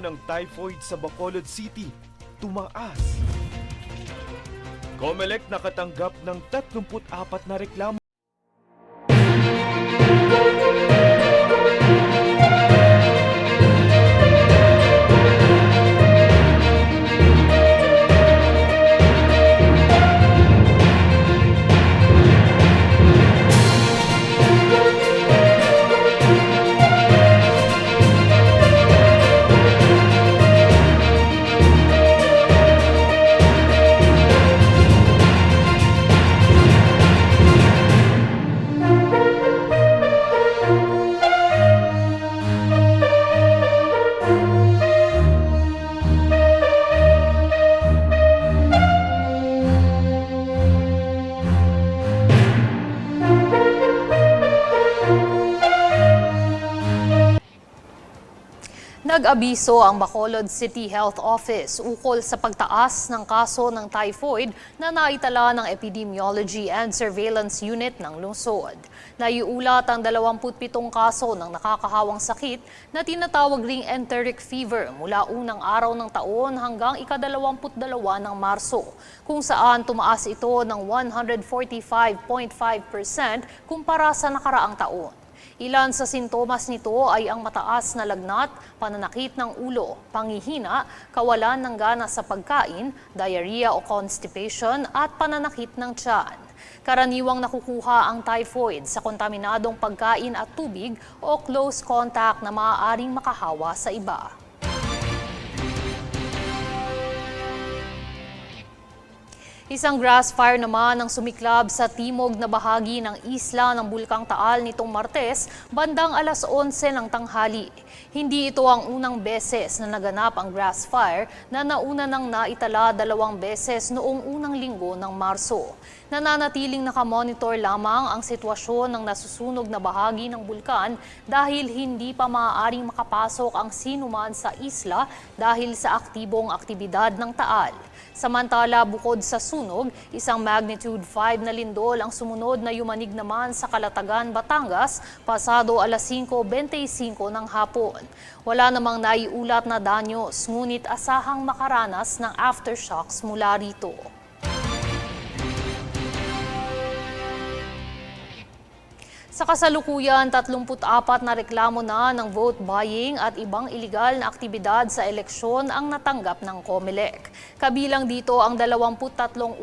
ng typhoid sa Bacolod City tumaas. COMELEC nakatanggap ng 34 na reklamo. Nag-abiso ang Bacolod City Health Office ukol sa pagtaas ng kaso ng typhoid na naitala ng Epidemiology and Surveillance Unit ng lungsod. Naiulat ang 27 kaso ng nakakahawang sakit na tinatawag ring enteric fever mula unang araw ng taon hanggang ika-22 ng Marso, kung saan tumaas ito ng 145.5% kumpara sa nakaraang taon. Ilan sa sintomas nito ay ang mataas na lagnat, pananakit ng ulo, panghihina, kawalan ng gana sa pagkain, diarrhea o constipation at pananakit ng tiyan. Karaniwang nakukuha ang typhoid sa kontaminadong pagkain at tubig o close contact na maaaring makahawa sa iba. Isang grass fire naman ang sumiklab sa timog na bahagi ng isla ng Bulkang Taal nitong Martes, bandang alas 11 ng tanghali. Hindi ito ang unang beses na naganap ang grass fire na nauna nang naitala 2 beses noong unang linggo ng Marso. Nananatiling nakamonitor lamang ang sitwasyon ng nasusunog na bahagi ng bulkan dahil hindi pa maaaring makapasok ang sinuman sa isla dahil sa aktibong aktibidad ng Taal. Samantala, bukod sa sunog, isang magnitude 5 na lindol ang sumunod na yumanig naman sa Calatagan, Batangas, pasado alas 5:25 ng hapon. Wala namang naiulat na danyos, ngunit asahang makaranas ng aftershocks mula rito. Sa kasalukuyan, 34 na reklamo na ng vote buying at ibang iligal na aktibidad sa eleksyon ang natanggap ng COMELEC. Kabilang dito ang 23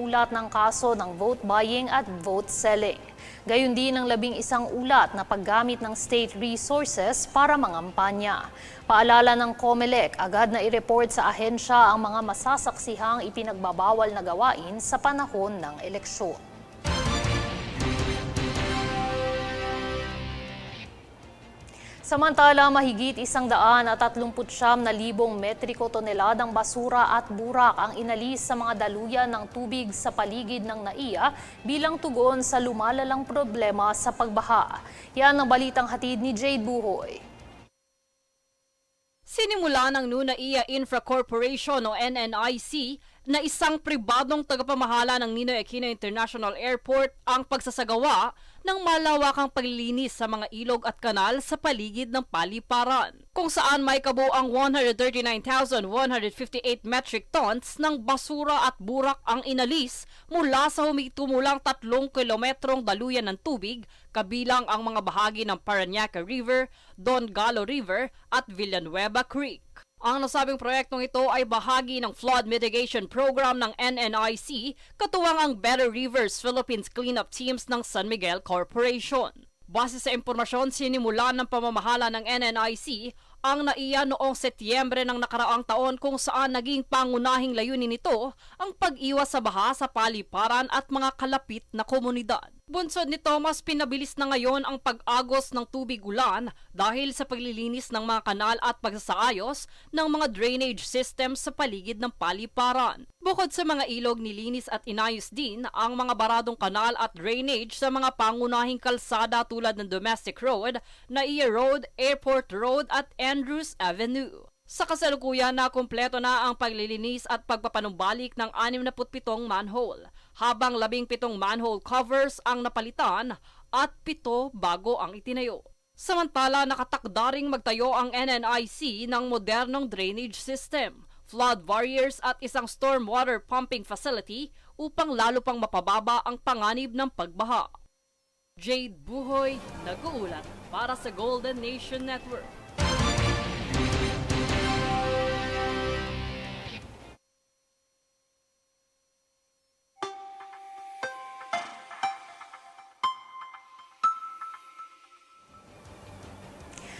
ulat ng kaso ng vote buying at vote selling. Gayon din ang 11 ulat na paggamit ng state resources para mangampanya. Paalala ng COMELEC, agad na i-report sa ahensya ang mga masasaksihang ipinagbabawal na gawain sa panahon ng eleksyon. Samantala, mahigit 139,000 metriko toneladang basura at burak ang inalis sa mga daluyan ng tubig sa paligid ng NAIA bilang tugon sa lumalalang problema sa pagbaha. Yan ang balitang hatid ni Jade Buhoy. Sinimula ng NAIA Infra Corporation o NNIC na isang pribadong tagapamahala ng Ninoy Aquino International Airport ang pagsasagawa ng malawakang paglilinis sa mga ilog at kanal sa paligid ng paliparan, kung saan may kabuang 139,158 metric tons ng basura at burak ang inalis mula sa humitumulang 3 kilometrong daluyan ng tubig, kabilang ang mga bahagi ng Parañaque River, Don Galo River at Villanueva Creek. Ang nasabing proyektong ito ay bahagi ng flood mitigation program ng NNIC, katuwang ang Better Rivers Philippines Cleanup Teams ng San Miguel Corporation. Base sa impormasyon sinimulan ng pamamahala ng NNIC, ang NAIA noong Setyembre ng nakaraang taon, kung saan naging pangunahing layunin nito ang pag-iwas sa baha sa paliparan at mga kalapit na komunidad. Bunsod nito, mas pinabilis na ngayon ang pag-agos ng tubig ulan dahil sa paglilinis ng mga kanal at pagsasaayos ng mga drainage systems sa paligid ng paliparan. Bukod sa mga ilog, nilinis at inayos din ang mga baradong kanal at drainage sa mga pangunahing kalsada tulad ng Domestic Road, NAIA Road, Airport Road at Andrews Avenue. Sa kasalukuyan na kumpleto na ang paglilinis at pagpapanumbalik ng 67 manhole, habang 17 manhole covers ang napalitan at 7 bago ang itinayo. Samantala, nakatakdaring magtayo ang NNIC ng modernong drainage system, flood barriers at isang stormwater pumping facility upang lalo pang mapababa ang panganib ng pagbaha. Jade Buhoy, nag-uulat para sa Golden Nation Network.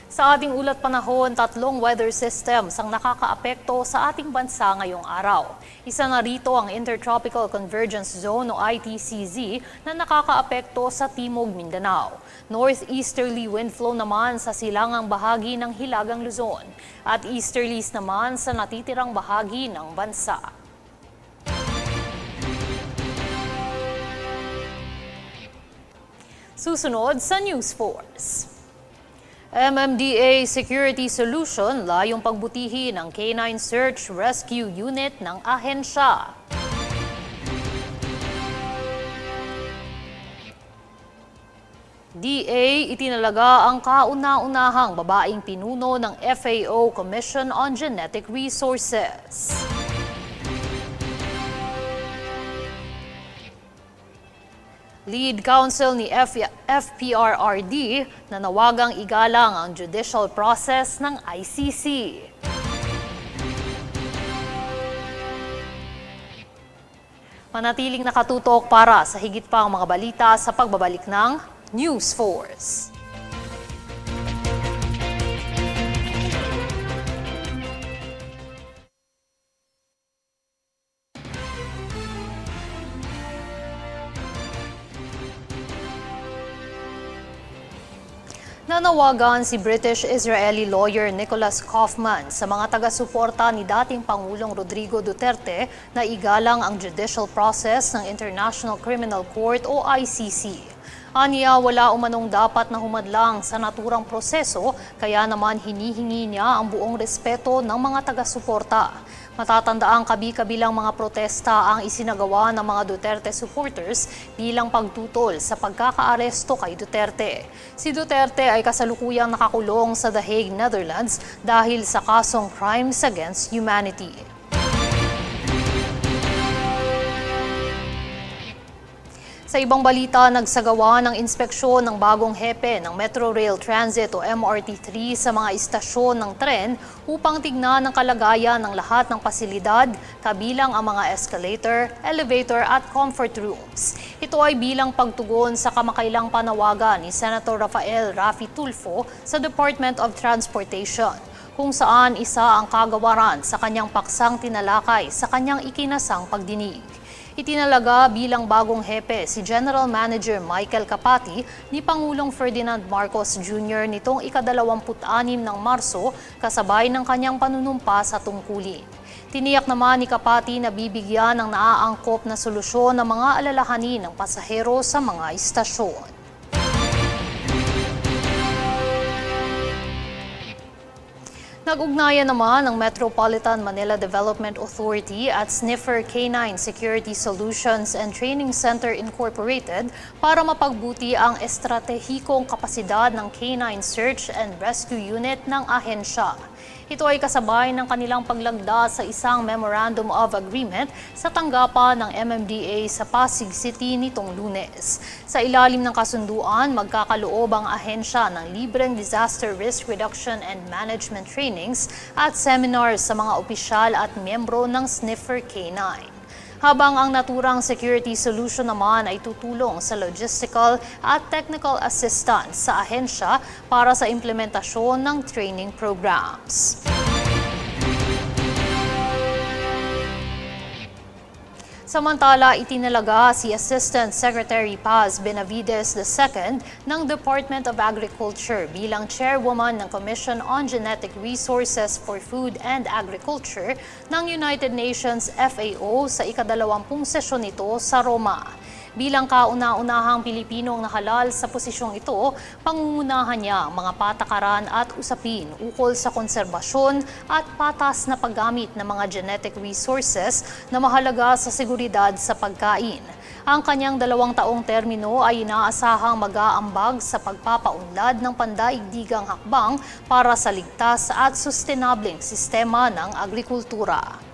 Sa ating ulat panahon, 3 weather systems ang nakakaapekto sa ating bansa ngayong araw. Isa na rito ang Intertropical Convergence Zone o ITCZ na nakakaapekto sa Timog Mindanao. Northeasterly wind flow naman sa silangang bahagi ng Hilagang Luzon at easterlies naman sa natitirang bahagi ng bansa. Susunod sa News Force. MMDA Security Solution layong pagbutihin ang K9 Search Rescue Unit ng ahensya. DA itinalaga ang kauna-unahang babaeng pinuno ng FAO Commission on Genetic Resources. Lead counsel ni FPRRD na nawagang igalang ang judicial process ng ICC. Manatiling nakatutok para sa higit pang mga balita sa pagbabalik ng News Force. Nanawagan si British-Israeli lawyer Nicholas Kaufman sa mga taga-suporta ni dating Pangulong Rodrigo Duterte na igalang ang judicial process ng International Criminal Court o ICC. Aniya, wala umanong dapat na humadlang sa naturang proseso, kaya naman hinihingi niya ang buong respeto ng mga taga-suporta. Matatandaang kabi-kabilang mga protesta ang isinagawa ng mga Duterte supporters bilang pagtutol sa pagkakaaresto kay Duterte. Si Duterte ay kasalukuyang nakakulong sa The Hague, Netherlands dahil sa kasong crimes against humanity. Sa ibang balita, nagsagawa ng inspeksyon ng bagong hepe ng Metro Rail Transit o MRT3 sa mga istasyon ng tren upang tignan ang kalagayan ng lahat ng pasilidad, kabilang ang mga escalator, elevator at comfort rooms. Ito ay bilang pagtugon sa kamakailang panawagan ni Senator Rafael Raffy Tulfo sa Department of Transportation, kung saan isa ang kagawaran sa kanyang paksang tinalakay sa kanyang ikinasang pagdinig. Itinalaga bilang bagong hepe si General Manager Michael Capati ni Pangulong Ferdinand Marcos Jr. nitong ika-26 ng Marso kasabay ng kanyang panunumpa sa tungkulin. Tiniyak naman ni Capati na bibigyan ng naaangkop na solusyon ng mga alalahanin ng pasahero sa mga istasyon. Nag-ugnayan naman ang Metropolitan Manila Development Authority at Sniffer K9 Security Solutions and Training Center Incorporated para mapagbuti ang estratehikong kapasidad ng K9 Search and Rescue Unit ng ahensya. Ito ay kasabay ng kanilang paglagda sa isang Memorandum of Agreement sa tanggapan ng MMDA sa Pasig City nitong Lunes. Sa ilalim ng kasunduan, magkakaloob ang ahensya ng libreng disaster risk reduction and management trainings at seminars sa mga opisyal at miyembro ng Sniffer K9. Habang ang naturang security solution naman ay tutulong sa logistical at technical assistance sa ahensya para sa implementasyon ng training programs. Samantala, itinalaga si Assistant Secretary Paz Benavides II ng Department of Agriculture bilang chairwoman ng Commission on Genetic Resources for Food and Agriculture ng United Nations FAO sa ika-20 sesyon nito sa Roma. Bilang kauna-unahang Pilipinong nahalal sa posisyong ito, pangungunahan niya ang mga patakaran at usapin ukol sa konserbasyon at patas na paggamit ng mga genetic resources na mahalaga sa seguridad sa pagkain. Ang kanyang 2 taong termino ay inaasahang mag-aambag sa pagpapaunlad ng pandaigdigang hakbang para sa ligtas at sustainableng sistema ng agrikultura.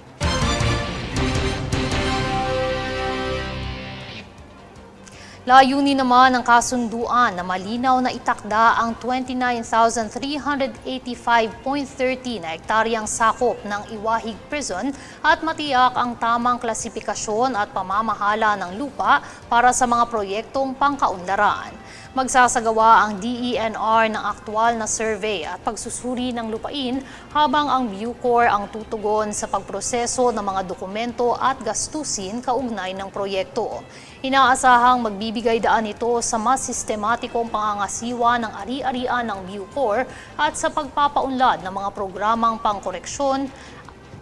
Layunin naman ng kasunduan na malinaw na itakda ang 29,385.30 na hektaryang sakop ng Iwahig Prison at matiyak ang tamang klasifikasyon at pamamahala ng lupa para sa mga proyektong pangkaunlaran. Magsasagawa ang DENR ng aktwal na survey at pagsusuri ng lupain habang ang Bucor ang tutugon sa pagproseso ng mga dokumento at gastusin kaugnay ng proyekto. Inaasahang magbibigay daan ito sa mas sistematikong pangangasiwa ng ari-arian ng Bucor at sa pagpapaunlad ng mga programang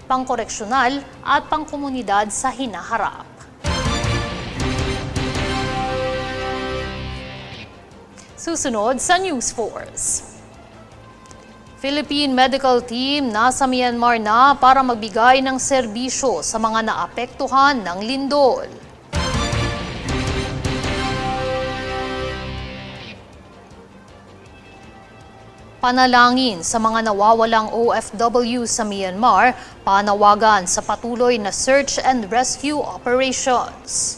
pangkoreksyonal at pangkomunidad sa hinaharap. Susunod sa News Force. Philippine Medical Team nasa Myanmar na para magbigay ng serbisyo sa mga naapektuhan ng lindol. Panalangin sa mga nawawalang OFW sa Myanmar, panawagan sa patuloy na search and rescue operations.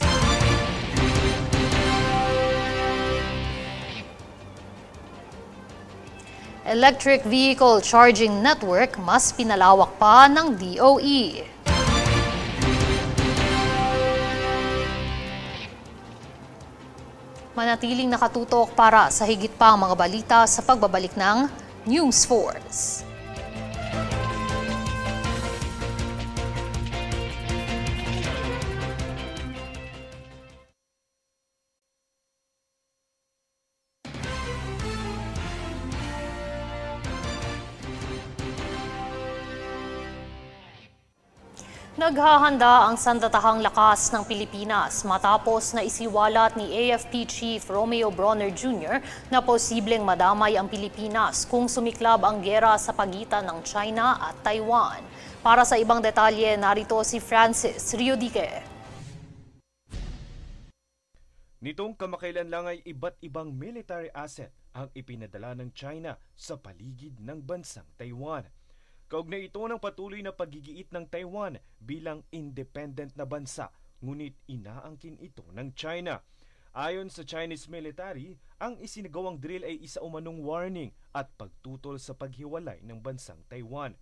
Electric vehicle charging network mas pinalawak pa ng DOE. Manatiling nakatutok para sa higit pang mga balita sa pagbabalik ng News Force. Naghahanda ang sandatahang lakas ng Pilipinas matapos na isiwalat ni AFP Chief Romeo Bronner Jr. na posibleng madamay ang Pilipinas kung sumiklab ang giyera sa pagitan ng China at Taiwan. Para sa ibang detalye, narito si Francis Riodique. Nitong kamakailan lang ay iba't ibang military asset ang ipinadala ng China sa paligid ng bansang Taiwan. Kaugnay ito ng patuloy na paggigiit ng Taiwan bilang independent na bansa, ngunit inaangkin ito ng China. Ayon sa Chinese military, ang isinagawang drill ay isa umanong warning at pagtutol sa paghiwalay ng bansang Taiwan.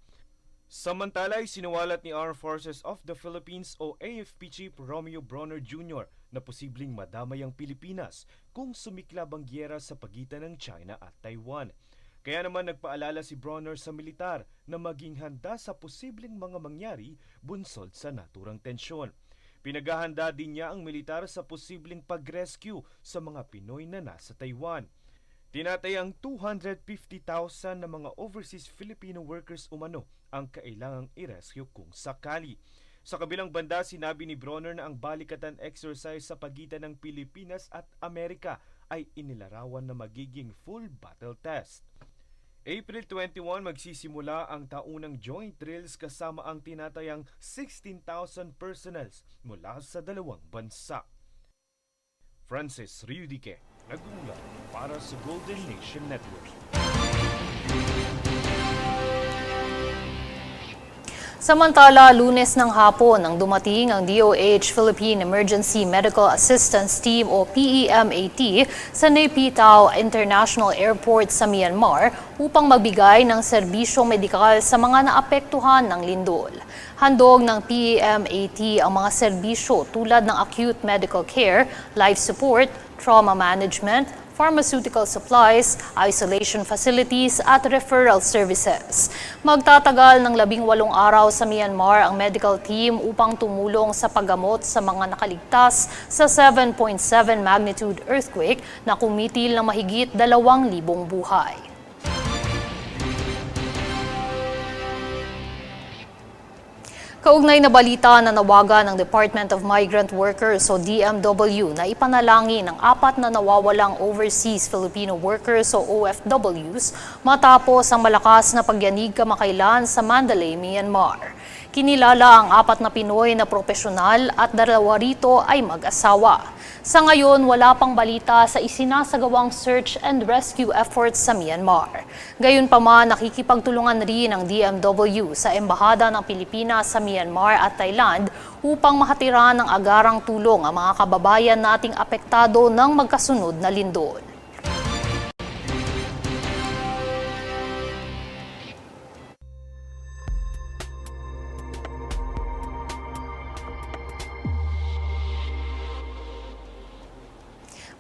Samantala ay siniwalat ni Armed Forces of the Philippines o AFP Chief Romeo Bronner Jr. na posibleng madamay ang Pilipinas kung sumiklab ang giyera sa pagitan ng China at Taiwan. Kaya naman nagpaalala si Bronner sa militar na maging handa sa posibleng mga mangyari bunsod sa naturang tensyon. Pinaghahanda din niya ang militar sa posibleng pag-rescue sa mga Pinoy na nasa Taiwan. Tinatayang 250,000 na mga overseas Filipino workers umano ang kailangang i-rescue kung sakali. Sa kabilang banda, sinabi ni Bronner na ang balikatan exercise sa pagitan ng Pilipinas at Amerika ay inilarawan na magiging full battle test. April 21 magsisimula ang taunang joint drills kasama ang tinatayang 16,000 personnels mula sa dalawang bansa. Francis Riodique, nag-uula para sa Golden Nation Network. Samantala, Lunes ng hapon nang dumating ang DOH Philippine Emergency Medical Assistance Team o PEMAT sa Naypyidaw International Airport sa Myanmar upang magbigay ng serbisyong medikal sa mga naapektuhan ng lindol. Handog ng PEMAT ang mga serbisyo tulad ng acute medical care, life support, trauma management, pharmaceutical supplies, isolation facilities at referral services. Magtatagal ng 18 araw sa Myanmar ang medical team upang tumulong sa paggamot sa mga nakaligtas sa 7.7 magnitude earthquake na kumitil ng mahigit 2,000 buhay. Kaugnay na balita na nawagan ng Department of Migrant Workers o DMW na ipanalangin ang 4 na nawawalang overseas Filipino workers o OFWs matapos ang malakas na pagyanig kamakailan sa Mandalay, Myanmar. Kinilala ang 4 na Pinoy na profesional at 2 rito ay mag-asawa. Sa ngayon, wala pang balita sa isinasagawang search and rescue efforts sa Myanmar. Gayunpaman, nakikipagtulungan rin ang DMW sa Embahada ng Pilipinas sa Myanmar at Thailand upang mahatiran ng agarang tulong ang mga kababayan nating apektado ng magkasunod na lindol.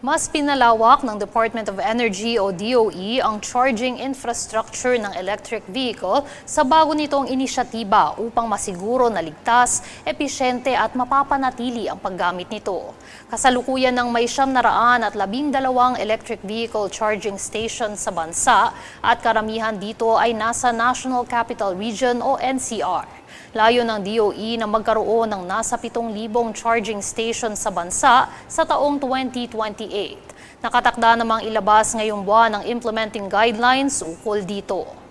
Mas pinalawak ng Department of Energy o DOE ang charging infrastructure ng electric vehicle sa bago nitong inisyatiba upang masiguro na ligtas, episyente at mapapanatili ang paggamit nito. Kasalukuyan ng may 912 electric vehicle charging stations sa bansa at karamihan dito ay nasa National Capital Region o NCR. Layo ng DOE na magkaroon ng nasa 7,000 charging station sa bansa sa taong 2028. Nakatakda namang ilabas ngayong buwan ang implementing guidelines ukol dito.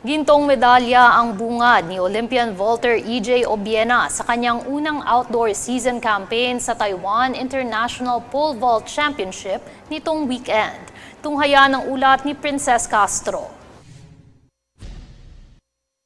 Gintong medalya ang bungad ni Olympian vaulter EJ Obiena sa kanyang unang outdoor season campaign sa Taiwan International Pole Vault Championship nitong weekend. Tunghaya ng ulat ni Princess Castro.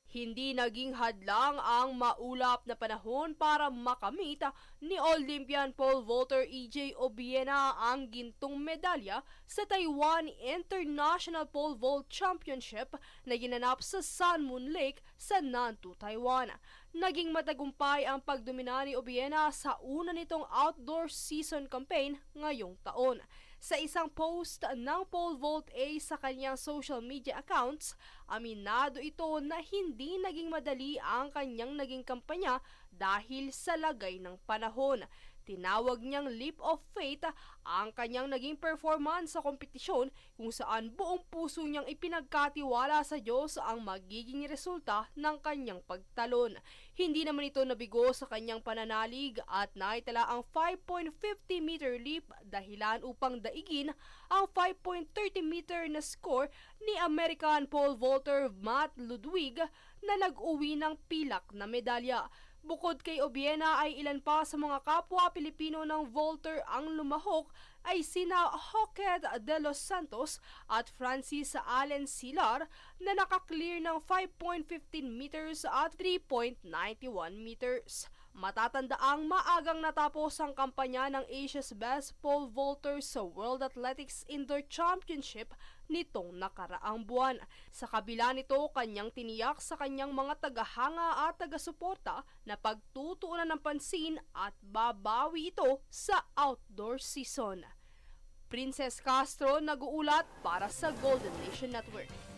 Hindi naging hadlang ang maulap na panahon para makamit ni Olympian pole vaulter EJ Obiena ang gintong medalya sa Taiwan International Pole Vault Championship na ginanap sa Sun Moon Lake sa Nantou, Taiwan. Naging matagumpay ang pagdomina ni Obiena sa una nitong outdoor season campaign ngayong taon. Sa isang post ng Pole Vault A sa kanyang social media accounts, aminado ito na hindi naging madali ang kanyang naging kampanya dahil sa lagay ng panahon. Tinawag niyang leap of faith ang kanyang naging performance sa kompetisyon kung saan buong puso niyang ipinagkatiwala sa Diyos ang magiging resulta ng kanyang pagtalon. Hindi naman ito nabigo sa kanyang pananalig at naitala ang 5.50-meter leap dahilan upang daigin ang 5.30-meter na score ni American pole vaulter Matt Ludwig na nag-uwi ng pilak na medalya. Bukod kay Obiena ay ilan pa sa mga kapwa Pilipino ng vaulter ang lumahok ay sina Joquet de los Santos at Francis Allen Silar na nakaklear ng 5.15 meters at 3.91 meters. Matatandaang maagang natapos ang kampanya ng Asia's Best Pole Vaulter sa World Athletics Indoor Championship nitong nakaraang buwan. Sa kabila nito, kanyang tiniyak sa kanyang mga tagahanga at taga-suporta na pagtutuunan ng pansin at babawi ito sa outdoor season. Princess Castro nag-uulat para sa Golden Nation Network.